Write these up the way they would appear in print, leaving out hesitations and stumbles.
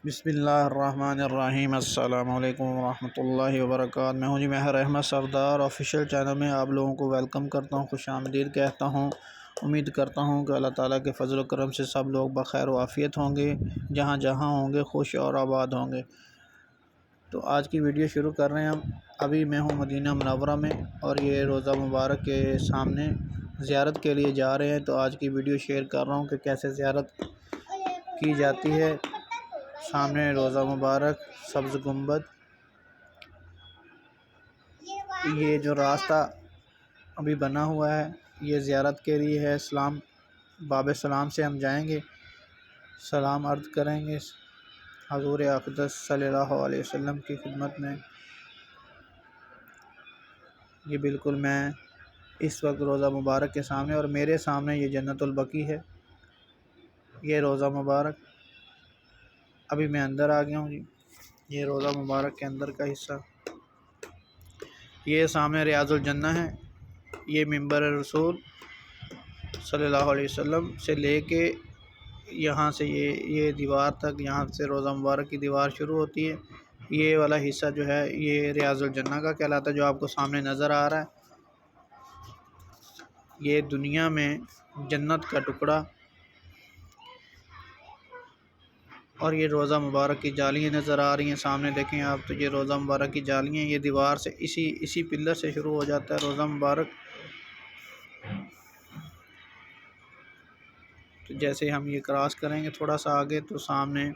بسم اللہ الرحمن الرحیم۔ السلام علیکم ورحمۃ اللہ وبرکاتہ۔ میں ہوں مہر احمد سردار آفیشیل چینل میں آپ لوگوں کو ویلکم کرتا ہوں، خوش آمدید کہتا ہوں۔ امید کرتا ہوں کہ اللہ تعالیٰ کے فضل و کرم سے سب لوگ بخیر و عافیت ہوں گے، جہاں جہاں ہوں گے خوش اور آباد ہوں گے۔ تو آج کی ویڈیو شروع کر رہے ہیں ہم۔ ابھی میں ہوں مدینہ منورہ میں، اور یہ روضہ مبارک کے سامنے زیارت کے لیے جا رہے ہیں۔ تو آج کی ویڈیو شیئر کر رہا ہوں کہ کیسے زیارت کی جاتی ہے۔ سامنے روضہ مبارک، سبز گنبد، یہ جو راستہ ابھی بنا ہوا ہے یہ زیارت کے لیے ہے۔ باب سلام سے ہم جائیں گے، سلام عرض کریں گے حضور اقدس صلی اللہ علیہ وسلم کی خدمت میں۔ یہ بالکل میں اس وقت روضہ مبارک کے سامنے، اور میرے سامنے یہ جنت البقیع ہے، یہ روضہ مبارک۔ ابھی میں اندر آ گیا ہوں جی، یہ روضہ مبارک کے اندر کا حصہ۔ یہ سامنے ریاض الجنہ ہے، یہ منبر رسول صلی اللہ علیہ وسلم سے لے کے یہاں سے یہ دیوار تک، یہاں سے روضہ مبارک کی دیوار شروع ہوتی ہے۔ یہ والا حصہ جو ہے یہ ریاض الجنہ کا کہلاتا ہے، جو آپ کو سامنے نظر آ رہا ہے۔ یہ دنیا میں جنت کا ٹکڑا، اور یہ روضہ مبارک کی جالیاں نظر آ رہی ہیں سامنے، دیکھیں آپ۔ تو یہ روضہ مبارک کی جالیاں، یہ دیوار سے اسی پلر سے شروع ہو جاتا ہے روضہ مبارک۔ تو جیسے ہم یہ کراس کریں گے تھوڑا سا آگے، تو سامنے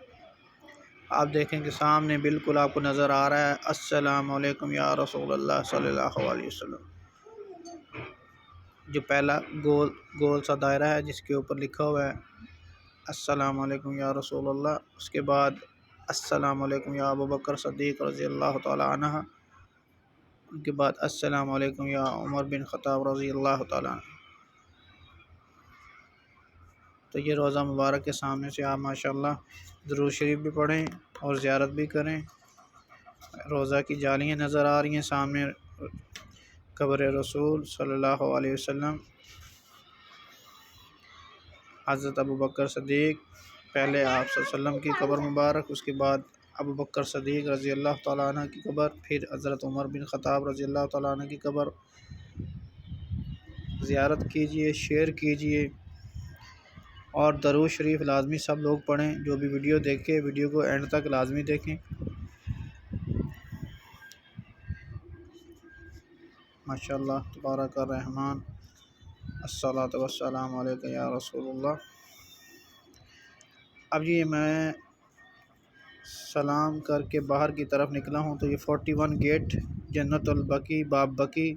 آپ دیکھیں کہ سامنے بالکل آپ کو نظر آ رہا ہے السلام علیکم یا رسول اللہ صلی اللہ علیہ وسلم۔ جو پہلا گول سا دائرہ ہے جس کے اوپر لکھا ہوا ہے السلام علیکم یا رسول اللہ، اس کے بعد السلام علیکم یا ابو بکر صدیق رضی اللہ تعالی عنہ، ان کے بعد السلام علیکم یا عمر بن خطاب رضی اللہ تعالی عنہ۔ تو یہ روضہ مبارک کے سامنے سے آپ ماشاءاللہ درود شریف بھی پڑھیں اور زیارت بھی کریں۔ روضہ کی جالیاں نظر آ رہی ہیں سامنے، قبر رسول صلی اللہ علیہ وسلم، حضرت ابو بکر صدیق، پہلے آپ صلی اللہ علیہ وسلم کی قبر مبارک، اس کے بعد ابو بکر صدیق رضی اللہ تعالیٰ عنہ کی قبر، پھر حضرت عمر بن خطاب رضی اللہ تعالیٰ عنہ کی قبر۔ زیارت کیجئے، شیئر کیجئے، اور درود شریف لازمی سب لوگ پڑھیں۔ جو بھی ویڈیو دیکھیں ویڈیو کو اینڈ تک لازمی دیکھیں۔ ماشاءاللہ تبارک الرحمن، الصلاۃ والسلام علیک یا رسول اللہ۔ اب یہ میں سلام کر کے باہر کی طرف نکلا ہوں، تو یہ 41 گیٹ جنت البقیع، باب بقیع۔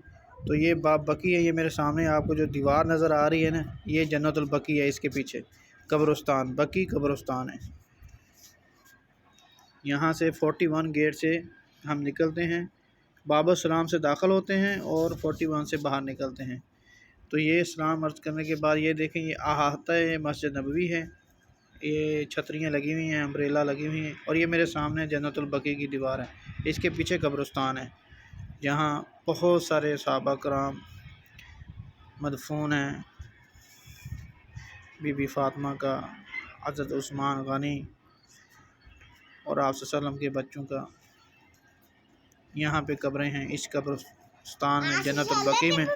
تو یہ باب بقیع ہے، یہ میرے سامنے آپ کو جو دیوار نظر آ رہی ہے نا، یہ جنت البقیع ہے۔ اس کے پیچھے قبرستان، بقیع قبرستان ہے۔ یہاں سے 41 گیٹ سے ہم نکلتے ہیں، باب السلام سے داخل ہوتے ہیں اور 41 سے باہر نکلتے ہیں۔ تو یہ سلام عرض کرنے کے بعد یہ دیکھیں، یہ احاطہ مسجد نبوی ہے، یہ چھتریاں لگی ہوئی ہیں، امبریلا لگی ہوئی ہیں، اور یہ میرے سامنے جنت البقیع کی دیوار ہے۔ اس کے پیچھے قبرستان ہے، جہاں بہت سارے صحابہ کرام مدفون ہیں، بی بی فاطمہ کا، حضرت عثمان غنی، اور آپ صلی اللہ علیہ وسلم کے بچوں کا یہاں پہ قبریں ہیں، اس قبرستان میں جنت البقیع میں۔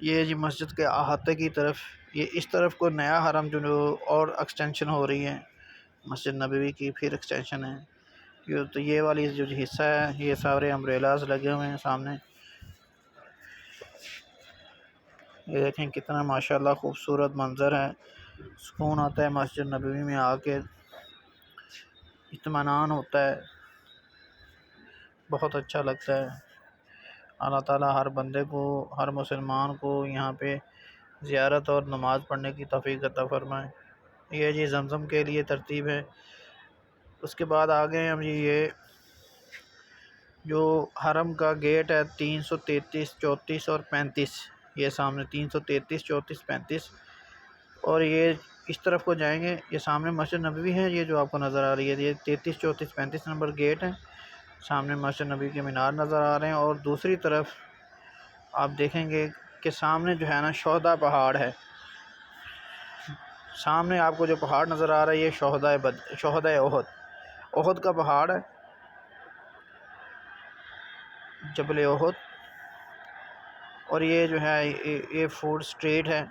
یہ جی مسجد کے احاطے کی طرف، یہ اس طرف کو نیا حرم جو اور ایکسٹینشن ہو رہی ہے مسجد نبوی کی، پھر ایکسٹینشن ہے۔ تو یہ والی جو حصہ ہے یہ سارے امبریلاز لگے ہوئے ہیں سامنے۔ یہ دیکھیں کتنا ماشاءاللہ خوبصورت منظر ہے، سکون آتا ہے مسجد نبوی میں آ کے، اطمینان ہوتا ہے، بہت اچھا لگتا ہے۔ اللہ تعالیٰ ہر بندے کو، ہر مسلمان کو یہاں پہ زیارت اور نماز پڑھنے کی توفیق عطا فرمائے۔ یہ جی زمزم کے لیے ترتیب ہے۔ اس کے بعد آگئے ہم جی یہ جو حرم کا گیٹ ہے 333، 34 اور 35، یہ سامنے 333، 34، 35، اور یہ اس طرف کو جائیں گے، یہ سامنے مسجد نبوی ہے، یہ جو آپ کو نظر آ رہی ہے یہ 33، 34، 35 نمبر گیٹ ہے، سامنے مسجد نبوی کے مینار نظر آ رہے ہیں، اور دوسری طرف آپ دیکھیں گے کہ سامنے جو ہے نا شہداء پہاڑ ہے، سامنے آپ کو جو پہاڑ نظر آ رہا ہے یہ شہداء احد کا پہاڑ ہے، جبل احد، اور یہ جو ہے یہ فوڈ سٹریٹ ہے،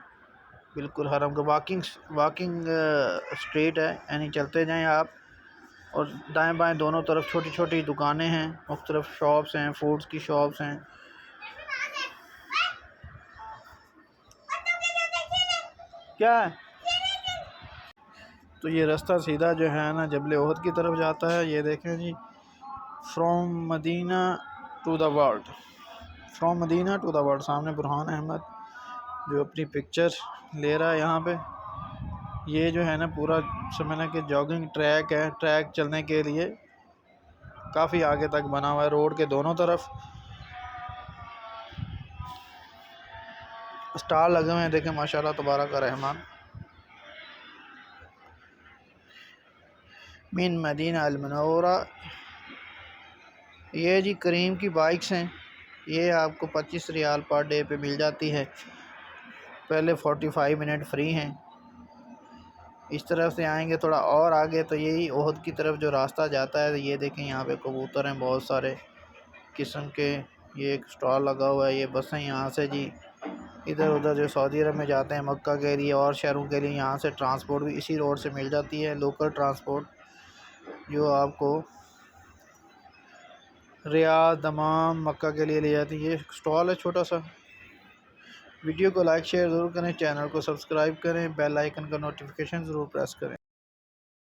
بالکل حرم کا واکنگ سٹریٹ ہے، یعنی چلتے جائیں آپ، اور دائیں بائیں دونوں طرف چھوٹی چھوٹی دکانیں ہیں، مختلف شاپس ہیں، فوڈز کی شاپس ہیں۔ کیا ہے؟ تو یہ رستہ سیدھا جو ہے نا جبل احد کی طرف جاتا ہے، یہ دیکھیں جی، from Medina to the world, from Medina to the world, سامنے برہان احمد جو اپنی پکچر لے رہا ہے یہاں پہ، یہ جو ہے نا پورا سمجھنا کہ جاگنگ ٹریک ہے، ٹریک چلنے کے لیے کافی آگے تک بنا ہوا ہے، روڈ کے دونوں طرف اسٹال لگے ہوئے ہیں، دیکھیں ماشاءاللہ تبارک الرحمن، من مدینہ المنورہ۔ یہ جی کریم کی بائکس ہیں، یہ آپ کو 25 ریال پر ڈے پہ مل جاتی ہے، پہلے 45 منٹ فری ہیں۔ اس طرف سے آئیں گے تھوڑا اور آگے تو یہی احد کی طرف جو راستہ جاتا ہے، یہ دیکھیں یہاں پہ کبوتر ہیں بہت سارے قسم کے، یہ ایک سٹال لگا ہوا ہے، یہ بسیں یہاں سے جی ادھر ادھر جو سعودی عرب میں جاتے ہیں، مکہ کے لیے اور شہروں کے لیے، یہاں سے ٹرانسپورٹ بھی اسی روڈ سے مل جاتی ہے، لوکل ٹرانسپورٹ جو آپ کو ریاض، دمام، مکہ کے لیے لے جاتی ہے۔ یہ سٹال ہے چھوٹا سا۔ ویڈیو کو لائک شیئر ضرور کریں، چینل کو سبسکرائب کریں، بیل آئیکن کا نوٹیفیکیشن ضرور پریس کریں۔